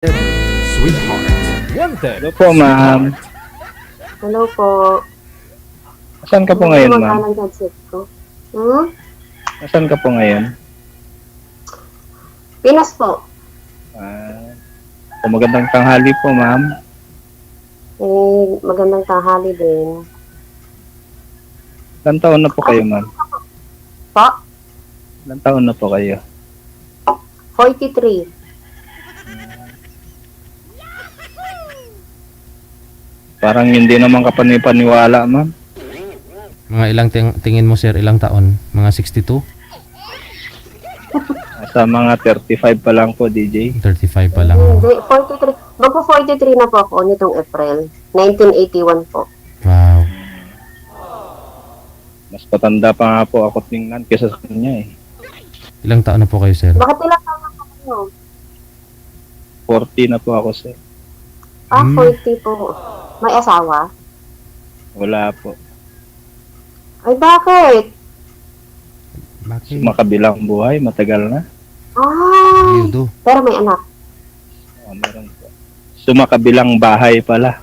Sweetheart. Wanted. Hello po, ma'am. Hello po. Saan ka po ngayon, Ano ma'am? ang headset ko? Hmm? Saan ka po ngayon? Pinas po. Magandang tanghali po, ma'am. Magandang tanghali din. Ilan taon na po kayo, ma'am? Po? Ilan taon na po kayo? 43. Parang hindi naman kapanipaniwala, ma'am. Mga ilang tingin mo, sir? Ilang taon? Mga 62? Sa mga 35 pa lang po, DJ. 35 pa lang. Hindi, 43. Magpo-43 na po ako nitong April. 1981 po. Wow. Mas patanda pa nga po ako tingnan kesa sa kanya eh. Ilang taon na po kayo, sir? Bakit ilang taon na po kayo? 40 na po ako, sir. 40 po. May asawa? Wala po. Ay, bakit? Bakit? Makabilang buhay, matagal na. Ay, Yudo. pero may anak. Meron po. Sumakabilang bahay pala.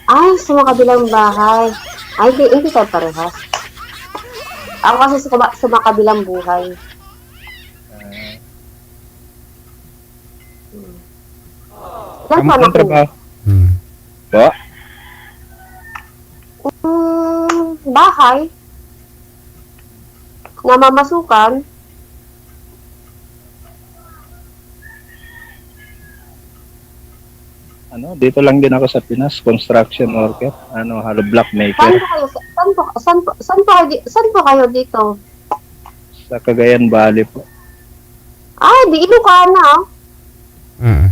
Ay, sa mga kabilang bahay. Ay, hindi tayo parehas. Ako kasi sa mga kabilang buhay. Ilan po Kamusta anak ang trabaho? Hmm. Po? Bahay. Namamasukan. Dito lang din ako sa Pinas, construction worker. Hollow block maker. Saan po kayo dito? Sa Cagayan Valley po. Ay, di Ilocana.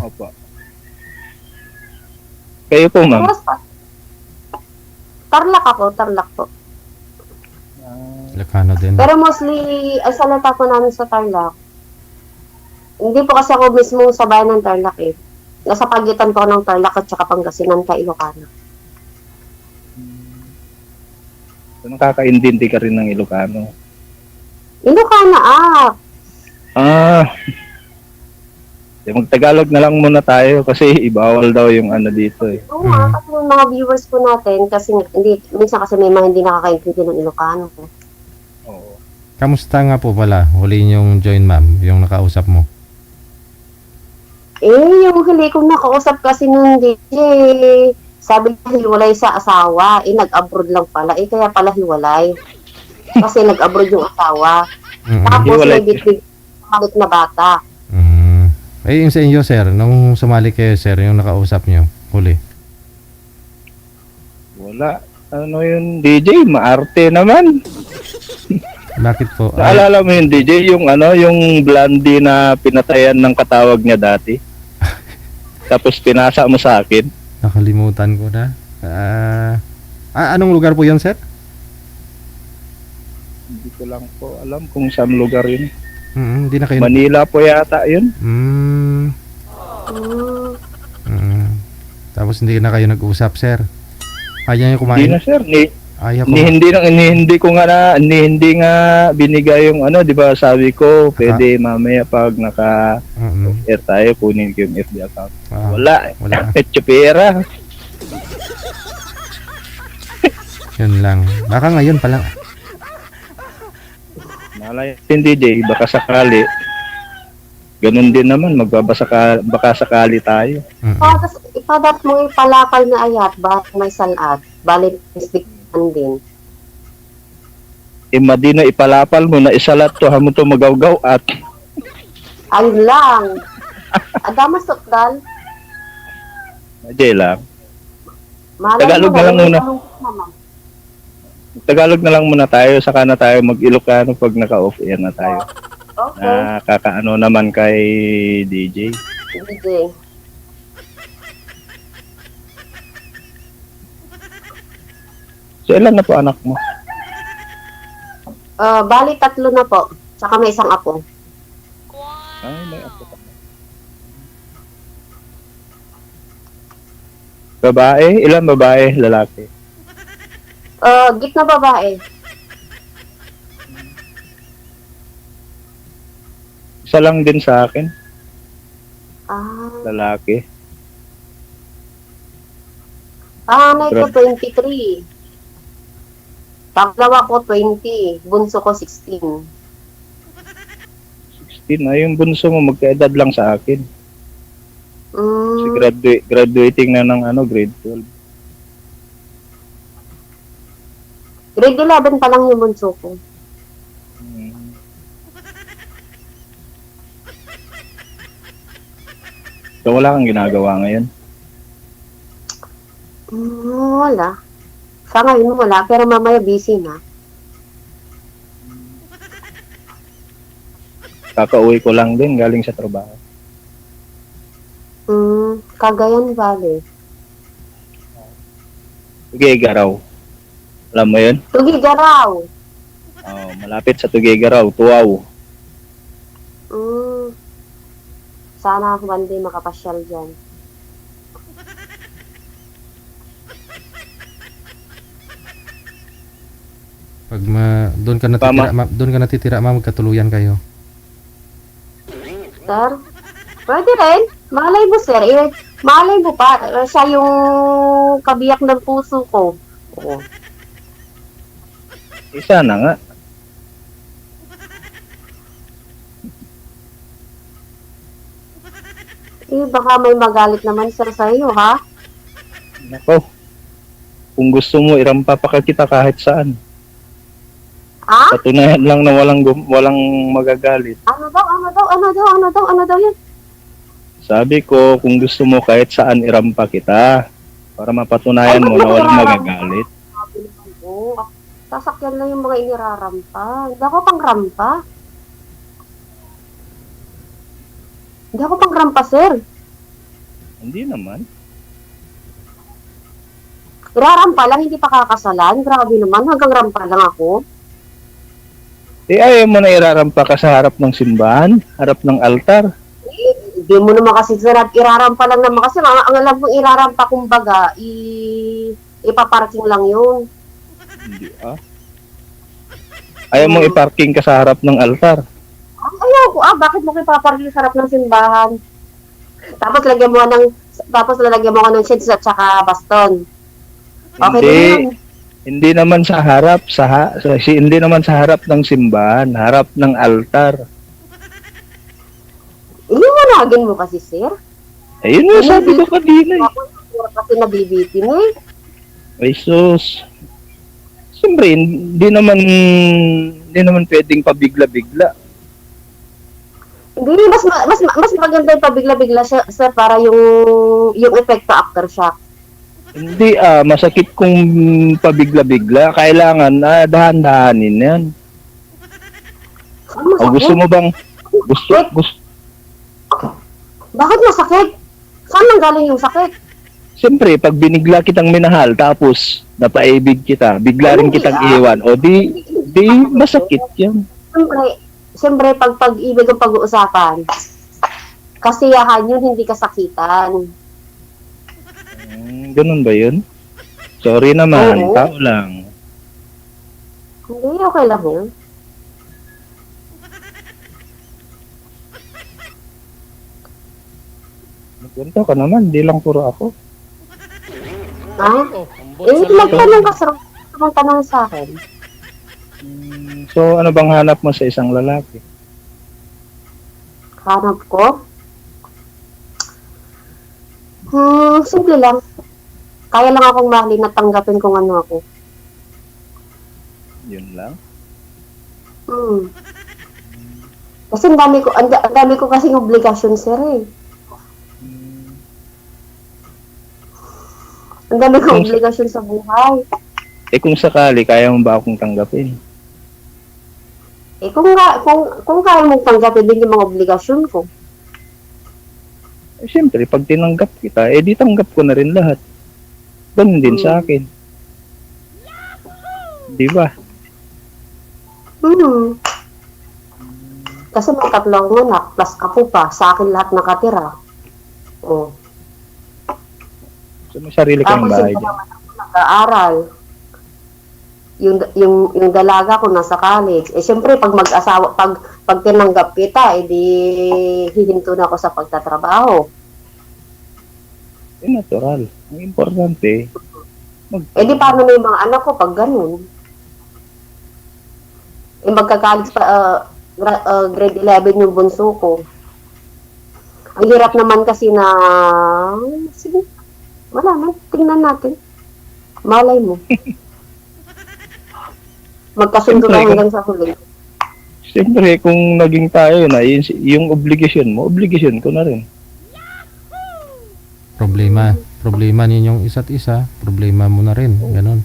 Opo. Kayo po, ma'am? Tarlac ako, Tarlac po. Ilocano din. Pero mostly, ang salata po namin sa Tarlac. Hindi po kasi ako mismo sa bayan ng Tarlac eh. Nasa pagitan po ng Tarlac at saka Pangasinan ka Ilocana. So, nakakaintindi ka rin ng Ilocano. Ilocana Magtagalog na lang muna tayo kasi ibawal daw yung dito eh. Oo nga, kasi yung mga viewers po natin, kasi minsan kasi may mga hindi nakakaintindi ng Ilocano. Oo. Kamusta nga po pala? Huli niyong join, ma'am, yung nakausap mo. Yung huli kong nakausap kasi nung DJ, sabi niya hiwalay sa asawa, nag-abroad lang pala, kaya pala hiwalay. Kasi nag-abroad yung asawa. Tapos Hiwalay. may bitbit na bata. Yung sa inyo, sir, nung sumali kayo, sir, yung nakausap niyo, huli. Wala. Yung DJ, maarte naman. Bakit po? Naalala mo yung DJ, yung blondie na pinatayan ng katawag niya dati? Tapos pinasa mo sa akin. Nakalimutan ko na. Anong lugar po yun, sir? Hindi ko lang po alam kung saan lugar yun. Hindi na kayo... Manila po yata yun. Tapos hindi na kayo nag-usap, sir. Ayaw niyo kumain? Hindi na, sir. Ayaw Hindi nga binigay yung di ba sabi ko, pwede mamaya pag naka-air tayo, kunin ko yung FB account. Wala. Petyo pera. Yun lang. Baka ngayon pa lang. Malay din DJ, baka sakali. Ganun din naman, baka sakali tayo. Tapos ipadat mo ipalakal na ayat, bakit may salat, balik istikman din. Madina ipalapal mo na isalat to, hamon to magawgaw at Ayun lang. Adamas tukdal. Jay lang. Tagalog na lang muna. Tagalog na lang muna tayo, saka na tayo mag-Ilocano pag naka-off air na tayo. Okay. Nakakaano naman kay DJ. DJ. So, ilan na po anak mo? Bali 3 na po. Saka may isang apo. Ay, may apo ka. Babae? Ilan babae? Lalaki? Gitna babae. Isa lang din sa akin. Ah. lalaki. Panganay ko 23. Pangalawa ko 20. Bunso ko 16. 16, yung bunso mo magkaedad lang sa akin. Si Mm, graduating na ng grade 12. grade 11 pa lang yung bunso ko. Hmm. So wala kang ginagawa ngayon? Wala. Sa ngayon wala, pero mamaya busy na. Kakauwi ko lang din galing sa trabaho. Cagayan Valley. Tugigaraw. Alam mo yun? Tugigaraw. Oh, malapit sa Tugigaraw, Tuaw. Sana one day makapasyal dyan. Pag doon ka natitira, doon ka natitira, magkatuluyan kayo. Sir? Pwede rin. Malay mo, sir. Malay mo pa. Siya yung kabiyak ng puso ko. Oo. Isa na nga. Baka may magalit naman, sir, sa iyo, ha? Nako. Kung gusto mo, irampa pa kita kahit saan. Ha? Patunayan lang na walang magagalit. Ano daw yun? Sabi ko, kung gusto mo kahit saan irampa kita para mapatunayan mo na walang magagalit. Sabi naman po, sasakyan lang yung mga inirarampa. Hindi ako pang rampa. Hindi ako pang rampa, sir. Hindi naman. Irarampa lang, hindi pa kakasalan. Grabe naman, hanggang rampa lang ako. Ayaw mo na irarampa ka sa harap ng simbahan, harap ng altar. Hindi mo naman kasi sarap, irarampa lang naman kasi ang alam kong irarampa kumbaga, ipaparking lang yun. Hindi Ayaw mo iparking ka sa harap ng altar. Ayaw ko, bakit mo ipaparking sa harap ng simbahan? Tapos lalagyan mo ng shades at saka baston. Okay din yan. Hindi naman sa harap, hindi naman sa harap ng simbahan, harap ng altar. Iliwanagin mo kasi, sir. Ayun nga, sabi ko kanina. Kasi nabibitin eh. Ay sus. Siyempre, hindi naman pwedeng pabigla-bigla. Hindi, mas maganda yung pabigla-bigla siya, sir, para yung epekto aftershock. Hindi masakit kung pabigla-bigla. Kailangan dahan-dahanin yan. O gusto mo bang gusto? Bakit masakit? Saan nanggaling yung sakit? Siyempre, pag binigla kitang minahal tapos napaibig kita, bigla rin kitang iiwan. O di masakit yan. Siyempre pag pag-ibig ang pag-uusapan, kasiyahan yun, hindi kasakitan. Ganun ba yun? Sorry naman, Oo. tao lang. Hindi, okay lang yun. Magkwento ka naman, di lang puro ako. Ha? Magtanong ka, sir. Magtanong sa akin. So, ano bang hanap mo sa isang lalaki? Hanap ko? Simple lang. Kaya lang akong mahalin at tanggapin kung ano ako. Yun lang? Kasi ang dami ko kasing obligasyon, sir, eh. Ang dami ko obligasyon sa buhay. Kung sakali, kaya mo ba akong tanggapin? Kung kaya mong tanggapin din yung mga obligasyon ko. Siyempre, pag tinanggap kita, di tanggap ko na rin lahat. Ganun din sa akin. Di ba? Kasi may 3 anak, plus ako pa, sa akin lahat nakatira. Oh. So, may sarili kang Tapos bahay yung dyan. naman ako nag-aaral. Yung dalaga ko nasa college. Siyempre, pag mag-asawa, pag tinanggap kita, di hihinto na ako sa pagtatrabaho. natural. Ang importante, Eh di paano na yung mga anak ko pag ganun? Eh magka-college pa, grade 11 yung bunso ko. Ang hirap naman kasi na, sige, wala na, tingnan natin. Malay mo. Magkasundo na hanggang sa huli. siyempre, kung naging tayo na, yung obligasyon mo, obligasyon ko na rin. Problema ninyong isa't isa, problema mo na rin, ganun.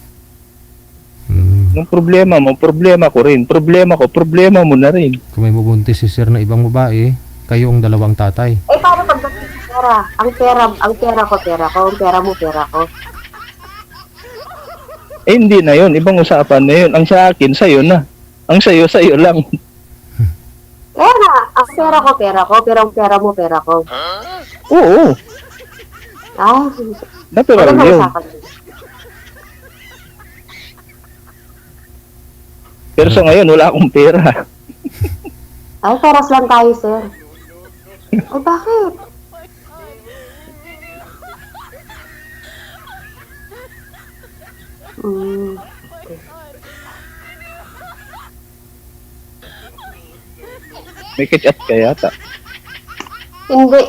Yung problema mo, problema ko rin. Problema ko, problema mo na rin. Kung may bubuntis si sir na ibang babae, kayong dalawang tatay. Eh paano pagdating sa pera? Ang pera ko, ang pera mo, pera ko. Eh, hindi na yun. Ibang usapan na yun. Ang sa akin, sa'yo na. Ang sa'yo lang. Kaya nga, ang pera ko, pero ang pera mo, pera ko. Oo. Ah, Natural ano yun. usapan? Pero sa ngayon, wala akong pera. Ay, peras lang tayo, sir. Ay, bakit? Hmm. May catch-up ka yata. Hindi.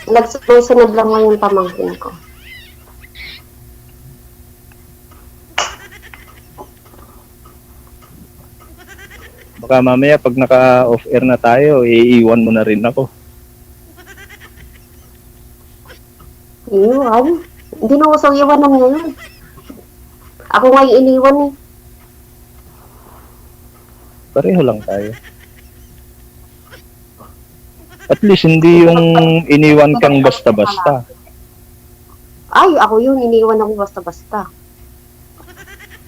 Nagsunod lang ngayon pamangkin ko. Baka mamaya, pag naka-off-air na tayo, iiwan mo na rin ako. Iwan? Hindi na usang iwanan ngayon. Ako nga yung iniwan eh. Pareho lang tayo. At least, hindi yung iniwan kang basta-basta. Ay, ako yun. Iniwan ako basta-basta.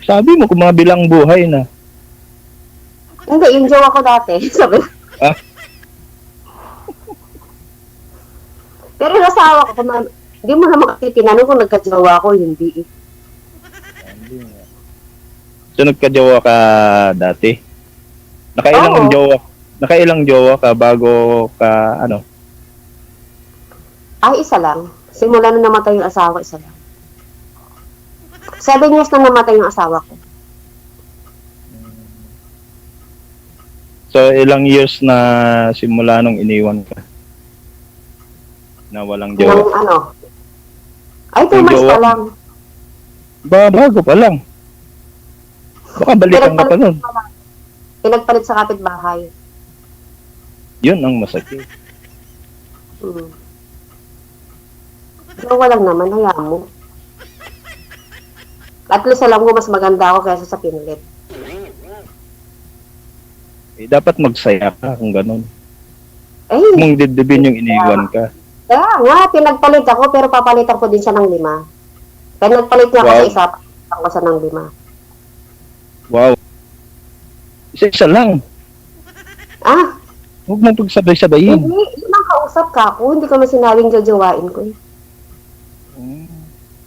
Sabi mo, kumabilang buhay na. Hindi, yung jowa ko dati. Sabi. Ah? Pero yung asawa ko, hindi mo naman kasi tinanong kung nagkajowa ko, hindi eh. So, nagka-jowa ka dati? Nakailang jowa ka bago ka, ano? Ay, isa lang. Simula na namatay yung asawa, isa lang. 7 years na namatay yung asawa ko. So, ilang years na simula nung iniwan ka? Na walang jowa? Nang ano? Ay, 2 months jowa? pa lang. Bago pa lang. Baka balikan ka pa nun. Pinagpalit sa kapitbahay. Yun ang masakit. Jowa lang naman, hayaan mo. At least alam ko mas maganda ako kaysa sa pinlit. Eh, dapat magsaya ka kung ganun. Eh, Kung dibdibin yung iniwan ka. kaya nga, pinagpalit ako pero papalitan ko din siya ng 5. Kaya nagpalit niya ako Wow. sa isa, papalitan ko siya ng 5. Wow. Isa lang. Ah, Huwag mong pagsabay-sabayin. hindi, yun ang kausap ka ako. Hindi ko man sinabing jajawain ko eh.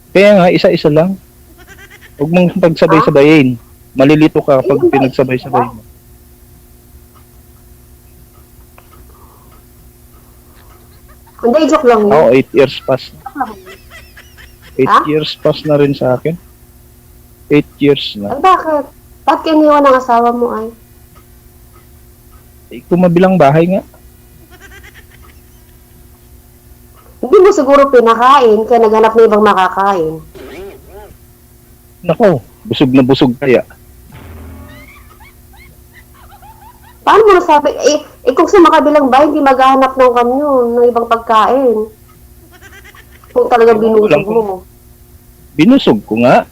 Kaya nga, isa-isa lang. Huwag mong pagsabay-sabayin. Malilito ka pag Hindi. pinagsabay-sabay mo. Hindi, joke lang yun. Ako, 8 years pass. Joke lang yun. 8 Ha? years pass na rin sa akin. 8 years na. Ay, bakit? Bakit kiniwan ng asawa mo ay? Eh, kumabilang bahay nga. Hindi mo siguro pinakain kaya naghanap na ibang makakain. Nako, busog na busog kaya. Paano mo nasabi? Kung sa makabilang bahay, hindi maghahanap ng kamyon ng ibang pagkain. Kung talagang binusog mo. Binusog ko nga.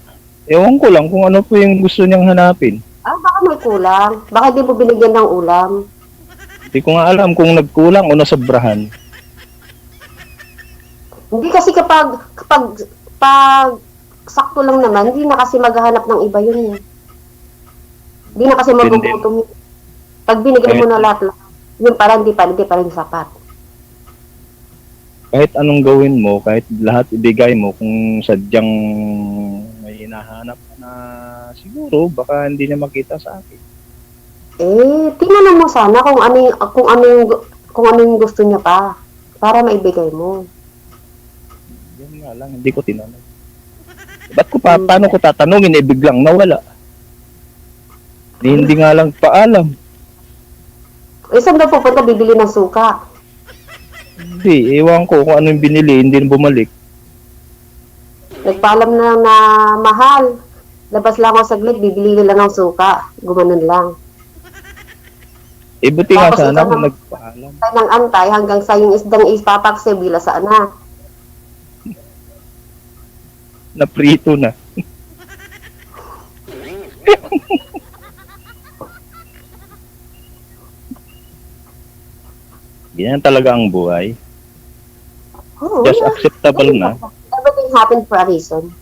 Ewan ko lang kung ano po yung gusto niyang hanapin. Ah, baka may kulang. Baka di mo binigyan ng ulam. Hindi ko nga alam kung nagkulang o nasobrahan. Hindi kasi kapag sakto lang naman, hindi na kasi maghahanap ng iba yun eh. Hindi na kasi magugutom yun. Pag binigyan mo na lahat, yun para hindi pa rin sapat. Kahit anong gawin mo, kahit lahat ibigay mo, kung sadyang may hinahanap na siguro, baka hindi niya makita sa akin. Eh, tingnan mo sana kung ano yung gusto niya pa para maibigay mo. Yun nga lang, hindi ko tinanong. Ba't ko paano ko tatanungin, biglang nawala. Hindi nga lang paalam. Saan daw pupunta bibili ng suka? Hindi, ewan ko kung ano yung binili, hindi na bumalik. Nagpaalam na lang na mahal. Labas lang ako saglit, bibili lang ng suka. Gumanon lang. Buti nga Tapos sana ikaw kung naman, nagpaalam. tayo ng antay hanggang sa yung isdang ipapaksi bila saan na. Naprito na. Ganyan talaga ang buhay. Oo, Just acceptable na. Everything happened for a reason.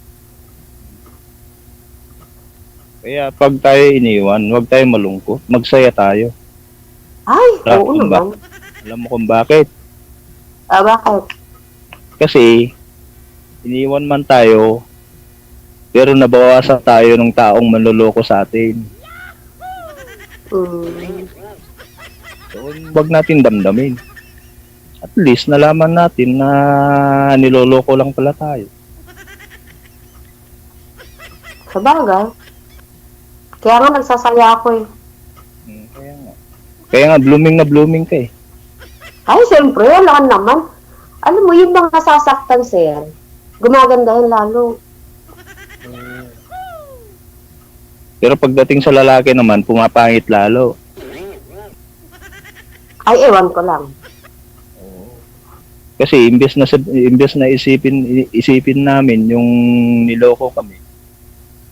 Kaya pag tayo iniwan, huwag tayo malungkot. Magsaya tayo. Ay, Alam oo mo naman. Alam mo kung bakit? Bakit? Kasi, iniwan man tayo, pero nabawasan tayo ng taong manloloko sa atin. So, huwag natin damdamin. At least, nalaman natin na niloloko lang pala tayo. Sa bagay. Kaya nga nagsasaya ako eh. Kaya nga, blooming na blooming ka eh. Ay, siyempre, alam naman. Alam mo, yung mga sasaktan, sir, gumagandahan lalo. Pero pagdating sa lalaki naman, pumapangit lalo. Ay, ewan ko lang. Kasi imbes na isipin namin yung niloko kami,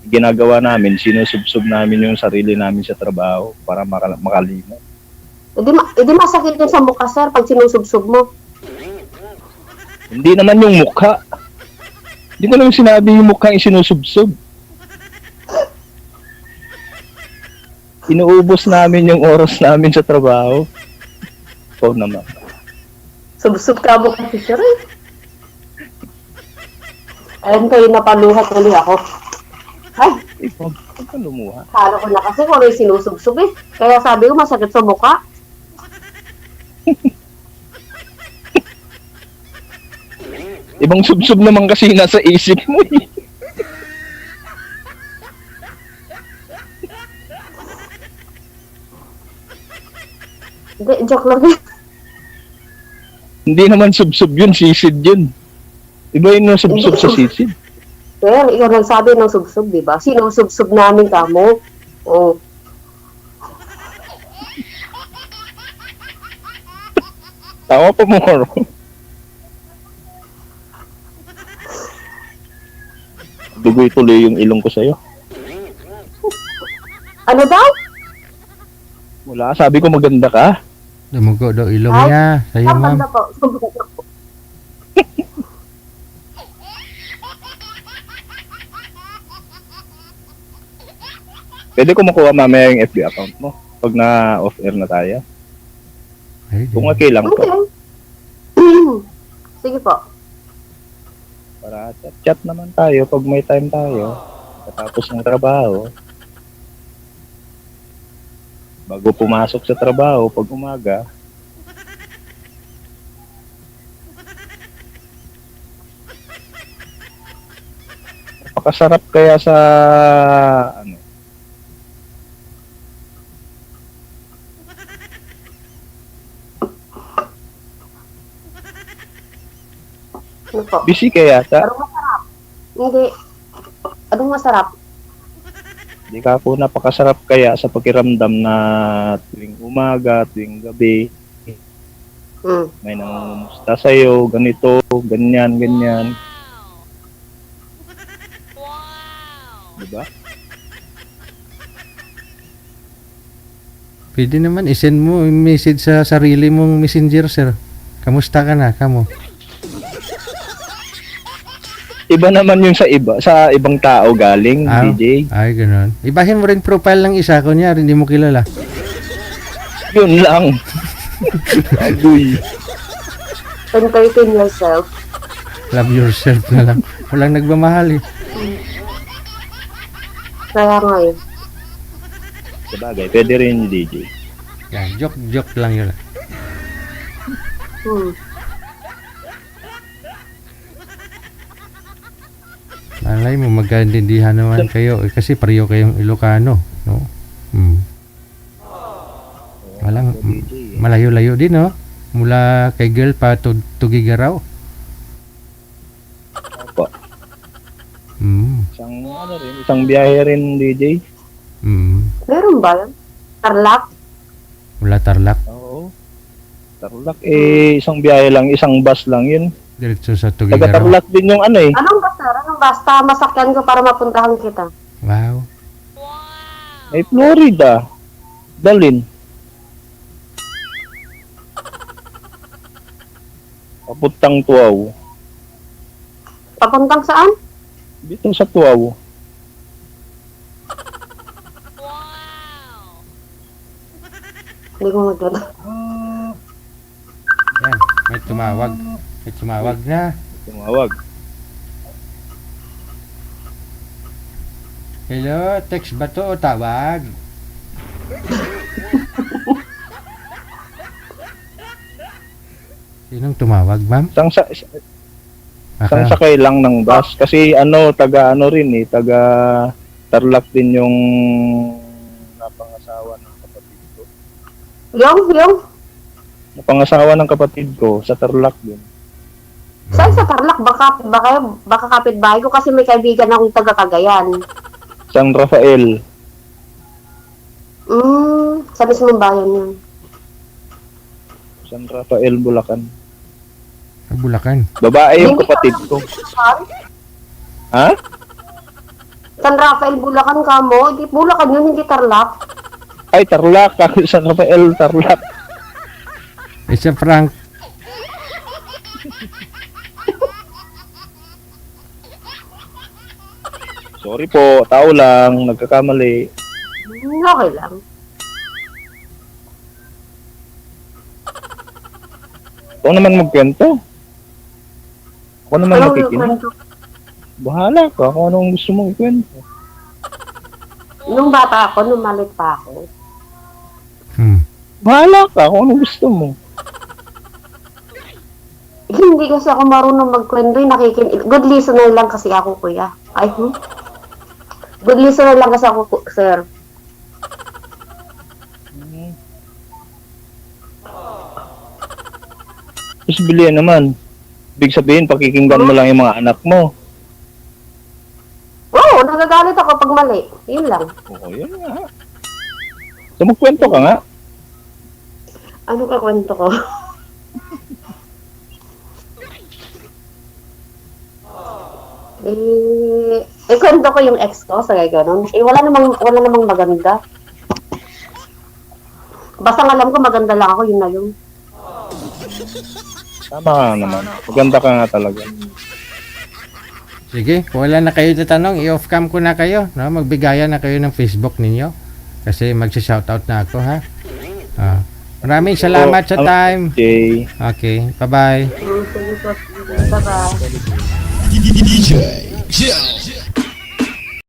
ginagawa namin, sinusubsob namin yung sarili namin sa trabaho para makalimot. Hindi masakit yun sa mukha, sir, pag sinusubsob mo. Hindi naman yung mukha. Hindi ko naman sinabi yung mukha yung sinusubsob. Inuubos namin yung oras namin sa trabaho. Ikaw naman. Subsob ka mo kasi, sir eh. Ayun kayo, napaluhat ulit ako. Ay, Ikaw ka lumuha. kala ko na kasi kung ano yung sinusubsob eh. Kaya sabi ko, masakit sa mukha. Ibang subsob naman kasi nasa isip mo eh. Hindi, joke lang eh. Hindi naman subsob yun, sisid yun. Iba yun yung subsob sa sisid. Sir, ikaw nang sabi ng subsob, di ba? Sinusubsob namin kamo. Oh. Tawa pa mo, Karo. Dugoy tuloy yung ilong ko sa'yo. Ano daw? Wala, sabi ko maganda ka. Dumugo daw ilong Ay, niya. Sa'yo, ma'am. Tama na po. Pwede ko makuha mamaya yung FB account mo pag na-off-air na tayo. Ay, Kung okay lang po. Okay. Sige po. Para chat naman tayo pag may time tayo. Katapos ng trabaho. Bago pumasok sa trabaho, pag umaga. Napakasarap kaya sa ano. Ano po? Busy kaya yata. Anong masarap? Hindi. Anong masarap? Hindi ka po napakasarap kaya sa pakiramdam na tuwing umaga, tuwing gabi, may nangungumusta sa'yo, ganito, ganyan, ganyan. Diba? Pwede naman, isend mo yung message sa sarili mong messenger, sir. Kamusta ka na, kamo? Iba naman yung sa ibang tao galing, DJ. Ay, ganun. Ibahin mo rin profile ng isa, kunyari, hindi mo kilala. Yun lang. Agoy. Entertain yourself. Love yourself na lang. Walang nagmamahal eh. Kaya nga eh. Sabagay, pwede rin yung DJ. Yan, joke lang yun. Alay mo, magkaintindihan naman kayo. Eh, kasi pareho kayong Ilocano, no? Hmm. Walang, DJ, malayo-layo din, no? Mula kay girl pa to Tugigaraw. Opo. Hmm. Isang biyahe rin, DJ. Hmm. Meron ba yun? Tarlac? Mula Tarlac, Oo. Tarlac, isang biyahe lang, isang bus lang yun. diretso sa Taga Tugigaraw. Tarlac din yung ano eh. Anong basta? Anong basta? Masakyan ko para mapuntahan kita. Wow. May Florida. Dalin. Papuntang Tuaw. Papuntang saan? Dito sa Tuaw. Hindi ko magdala. Yan, may tumawag. May tumawag na. Tumawag. Hello, text ba to o tawag? Sinong tumawag, ma'am? Isang sakay lang ng bus. Kasi taga taga Tarlac din yung napangasawa ng kapatid ko. Yung? Napangasawa ng kapatid ko sa Tarlac din. Saan sa Tarlac? Baka kapitbahay ko kasi may kaibigan akong taga Cagayan. San Rafael. Sa mismong bayan yun. San Rafael, Bulacan. Sa Bulacan. Babae yung kapatid ko. Ha? San Rafael, Bulacan ka mo? Di Bulacan yun, hindi Tarlac. Ay, Tarlac. San Rafael, Tarlac. It's a prank. Sorry po, tao lang, nagkakamali. Okay lang. Ako naman magkwento. Ako naman Anong makikinig. kwento? Bahala ka kung anong gusto mong ikwento. Nung bata ako, nung malit pa ako. Bahala ka kung anong gusto mo. Hindi kasi ako marunong magkwento. Good listener lang kasi ako, kuya. Good listener lang kasi ako, sir. Tapos bilihan naman. Ibig sabihin, pakikinggan mo lang yung mga anak mo. Oo, nagagalit ako pag mali. Yun lang. Oo, yun nga. So magkwento ka nga. Ano ka kwento ko? Kwento ko yung ex ko, sa gano'n. Wala namang maganda. Basta alam ko maganda lang ako, yun na yun. Tama ka naman. Maganda ka nga talaga. Sige, kung wala na kayo tatanong, i-off cam ko na kayo. No? Magbigayan na kayo ng Facebook ninyo. Kasi magsa-shoutout na ako, ha? Maraming salamat sa time. Okay. Okay, bye-bye. Sige po. Bye-bye. DJ Joe.